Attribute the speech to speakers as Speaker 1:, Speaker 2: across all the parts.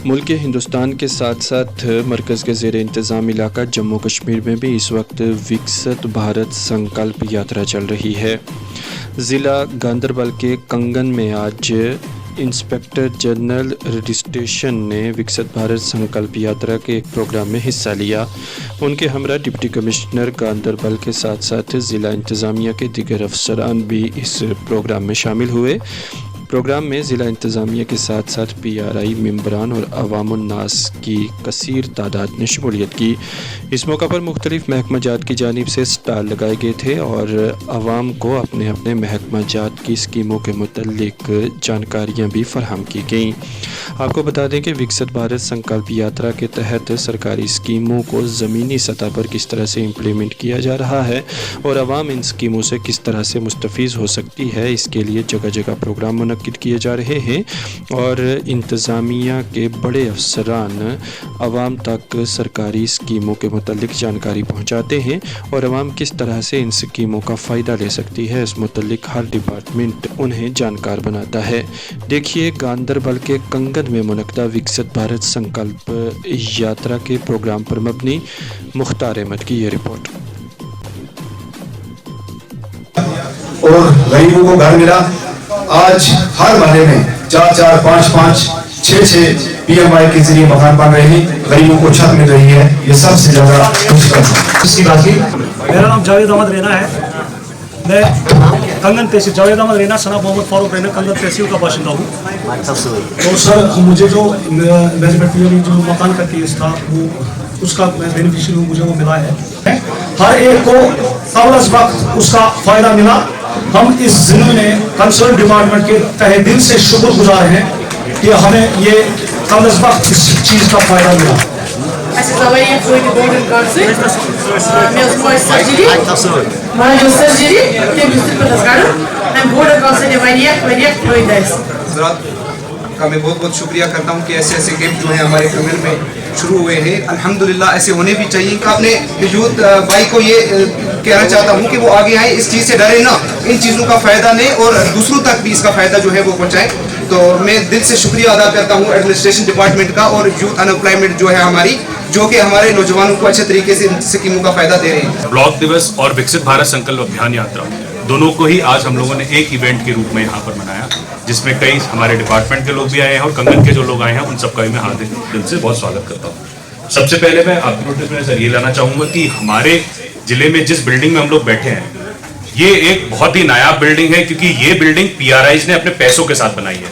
Speaker 1: मुल्क के हिंदुस्तान के साथ साथ मरकज़ के ज़ेर इंतज़ाम इलाका जम्मू कश्मीर में भी इस वक्त विकसित भारत संकल्प यात्रा चल रही है। ज़िला गांदरबल के कंगन में आज इंस्पेक्टर जनरल रजिस्ट्रेशन ने विकसित भारत संकल्प यात्रा के एक प्रोग्राम में हिस्सा लिया। उनके हमरा डिप्टी कमिश्नर गांदरबल के साथ साथ ज़िला इंतज़ामिया के दीगर अफसरान भी इस प्रोग्राम में शामिल हुए। प्रोग्राम में ज़िला इंतज़ामिया के साथ साथ PRI मेंबरान और अवामुन्नास की कसीर तादाद ने शमूलियत की। इस मौका पर मुख्तलिफ़ महकमा जात की जानिब से स्टाल लगाए गए थे और आवाम को अपने अपने महकमा जात की स्कीमों के मुतल्लिक जानकारियाँ भी फराहम की गईं। आपको बता दें कि विकसित भारत संकल्प यात्रा के तहत सरकारी स्कीमों को ज़मीनी सतह पर किस तरह से इम्प्लीमेंट किया जा रहा है और आवाम इन स्कीमों से किस तरह से मुस्तफ़ीज़ हो सकती है, इसके लिए जगह जगह प्रोग्राम मुनक्किद किए जा रहे हैं और इंतज़ामिया के बड़े अफसरान आवाम तक सरकारी स्कीमों के मुतल्लिक जानकारी पहुँचाते हैं और आवाम किस तरह से इन स्कीमों का फ़ायदा ले सकती है, इस मुतल्लिक हर डिपार्टमेंट उन्हें जानकार बनाता है। देखिए गांदरबल के कंगन में मुनक्किदा विकसित भारत संकल्प यात्रा के प्रोग्राम पर मबनी मुख्तार अहमद की ये रिपोर्ट।
Speaker 2: और गरीबों को घर मिला। आज हर महल्ले में 4-4, 5-5, 6-6 PMI के जरिए मकान बन रहे हैं, गरीबों को छत मिल रही है। ये सबसे ज्यादा खुशी का इसकी बात की।
Speaker 3: मेरा नाम जावेद अहमद रैना है। मैं कंगन तहसील जावेद अहमद रैना सना मोहम्मद फारूक रैना कंगन तहसील का बाशिंदा हूँ। तो सर मुझे जो जो मकान का केस था वो उसका मैं बेनिफिशियल हूँ, मुझे वो मिला है। हर एक को अवलस वक्त उसका फायदा मिला। हम इस जिले में कंसर्न डिपार्टमेंट के तहे दिल से शुक्रगुजार हैं कि हमें ये अवलस वक्त इस चीज़ का फायदा मिला।
Speaker 4: का मैं बहुत बहुत शुक्रिया करता हूँ कि ऐसे ऐसे कैंप जो है हमारे कंगन में शुरू हुए हैं। अल्हम्दुलिल्लाह ऐसे होने भी चाहिए। कि अपने यूथ भाई को ये कहना चाहता हूँ कि वो आगे आए, इस चीज़ से डरे ना, इन चीज़ों का फ़ायदा लें और दूसरों तक भी इसका फ़ायदा जो है वो पहुँचाएँ। तो मैं दिल से शुक्रिया अदा करता हूँ एडमिनिस्ट्रेशन डिपार्टमेंट का और यूथ अनएम्प्लॉयमेंट जो है हमारी, जो कि हमारे नौजवानों को अच्छे तरीके से इन स्कीमों का फ़ायदा दे रहे हैं।
Speaker 5: ब्लॉक दिवस और विकसित भारत संकल्प अभियान यात्रा दोनों को ही आज हम लोगों ने एक इवेंट के रूप में यहाँ पर मनाया, जिसमें कई हमारे डिपार्टमेंट के लोग भी आए हैं और कंगन के जो लोग आए हैं उन सबका भी मैं हार्दिक दिल से बहुत स्वागत करता हूँ। सबसे पहले मैं आपकी नोटिस में सर ये लाना चाहूँगा कि हमारे जिले में जिस बिल्डिंग में हम लोग बैठे हैं ये एक बहुत ही नायाब बिल्डिंग है, क्योंकि ये बिल्डिंग PRIs ने अपने पैसों के साथ बनाई है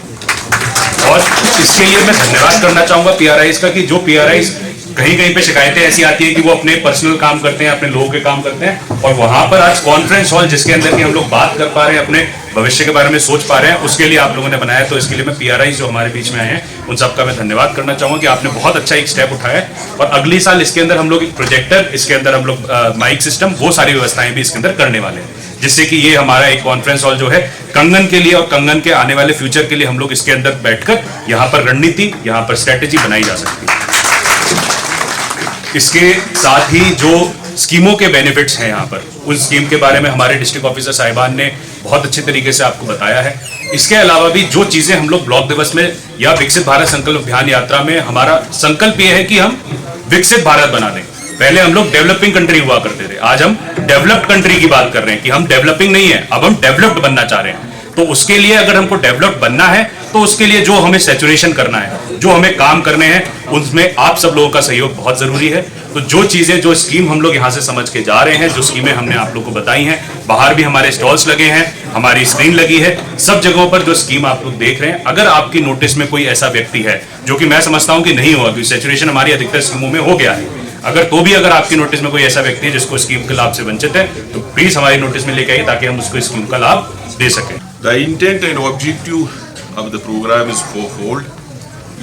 Speaker 5: और इसके लिए मैं धन्यवाद करना चाहूँगा PRIs का कि जो PRIs कहीं कहीं पे शिकायतें ऐसी आती है कि वो अपने पर्सनल काम करते हैं, अपने लोगों के काम करते हैं और वहां पर आज कॉन्फ्रेंस हॉल जिसके अंदर कि हम लोग बात कर पा रहे हैं, अपने भविष्य के बारे में सोच पा रहे हैं, उसके लिए आप लोगों ने बनाया। तो इसके लिए मैं PRI जो हमारे बीच में आए हैं उन सबका मैं धन्यवाद करना चाहूँगा कि आपने बहुत अच्छा एक स्टेप उठाया है और अगली साल इसके अंदर हम लोग एक प्रोजेक्टर, इसके अंदर हम लोग माइक सिस्टम, वो सारी व्यवस्थाएं भी इसके अंदर करने वाले हैं, जिससे कि ये हमारा एक कॉन्फ्रेंस हॉल जो है कंगन के लिए और कंगन के आने वाले फ्यूचर के लिए हम लोग इसके अंदर बैठकर यहाँ पर रणनीति, यहाँ पर स्ट्रेटेजी बनाई जा सकती है। इसके साथ ही जो स्कीमों के बेनिफिट्स हैं यहाँ पर, उस स्कीम के बारे में हमारे डिस्ट्रिक्ट ऑफिसर साहिबान ने बहुत अच्छे तरीके से आपको बताया है। इसके अलावा भी जो चीजें हम लोग ब्लॉक दिवस में या विकसित भारत संकल्प अभियान यात्रा में, हमारा संकल्प ये है कि हम विकसित भारत बना दें। पहले हम लोग डेवलपिंग कंट्री हुआ करते थे, आज हम डेवलप्ड कंट्री की बात कर रहे हैं कि हम डेवलपिंग नहीं है, अब हम डेवलप्ड बनना चाह रहे हैं। तो उसके लिए अगर हमको डेवलप बनना है तो उसके लिए जो हमें सैचुरेशन करना है, जो हमें काम करने हैं, उसमें आप सब लोगों का सहयोग बहुत जरूरी है। तो जो चीजें, जो स्कीम हम लोग यहाँ से समझ के जा रहे हैं, जो स्कीमें हमने आप लोग को बताई हैं, बाहर भी हमारे स्टॉल्स लगे हैं, हमारी स्क्रीन लगी है, सब जगहों पर जो स्कीम आप लोग देख रहे हैं, अगर आपकी नोटिस में कोई ऐसा व्यक्ति है जो कि मैं समझता हूँ कि नहीं हुआ, क्योंकि सैचुरेशन हमारी अधिकतर स्कीमों में हो गया है, अगर तो भी अगर आपकी नोटिस में कोई ऐसा व्यक्ति है जिसको स्कीम के लाभ से वंचित है, तो प्लीज हमारी नोटिस में लेके आइए ताकि हम उसको स्कीम का लाभ दे सकें।
Speaker 6: The intent and objective of the program is fourfold.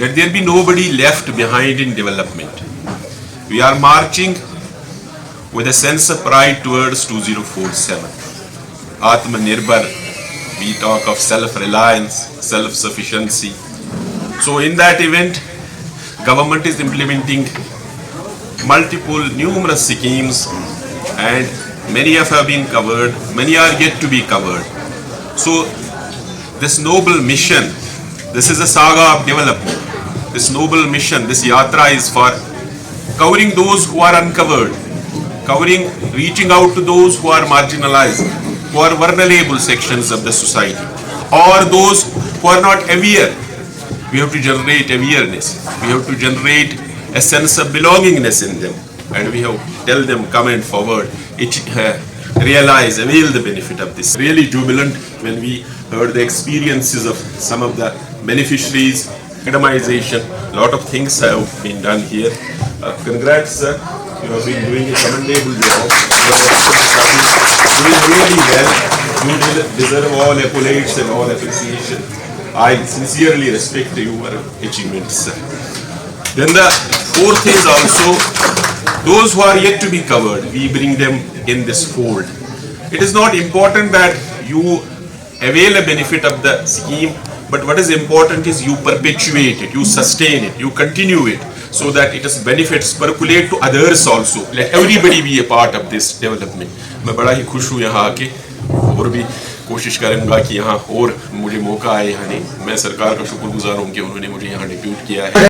Speaker 6: Let there be nobody left behind in development. We are marching with a sense of pride towards 2047. Atmanirbhar, we talk of self-reliance, self-sufficiency. So in that event, government is implementing multiple, numerous schemes and many have been covered, many are yet to be covered. So this noble mission, this is a saga of development. this noble mission, this yatra is for covering those who are uncovered, reaching out to those who are marginalized, who are vulnerable sections of the society, or those who are not aware. We have to generate awareness. We have to generate a sense of belongingness in them, and we have to tell them, come and forward, realize, avail the benefit of this. Really jubilant when we heard the experiences of some of the beneficiaries, academization, a lot of things have been done here. Congrats, sir. You have been doing a commendable job. You are doing really well. You deserve all accolades and all appreciation. I sincerely respect your achievements, sir. Then the fourth is also those who are yet to be covered, we bring them in this fold. It is not important that you avail a benefit of the scheme, but what is important is you perpetuate it, you sustain it, you continue it, so that its benefits percolate to others also. Let everybody be a part of this development. मैं बड़ा ही खुश हूँ यहाँ आके, और भी कोशिश करूँगा कि यहाँ और मुझे मौका आए यहाँ नहीं. मैं सरकार का शुक्रगुजार हूँ कि उन्होंने मुझे यहाँ डिप्यूट किया है.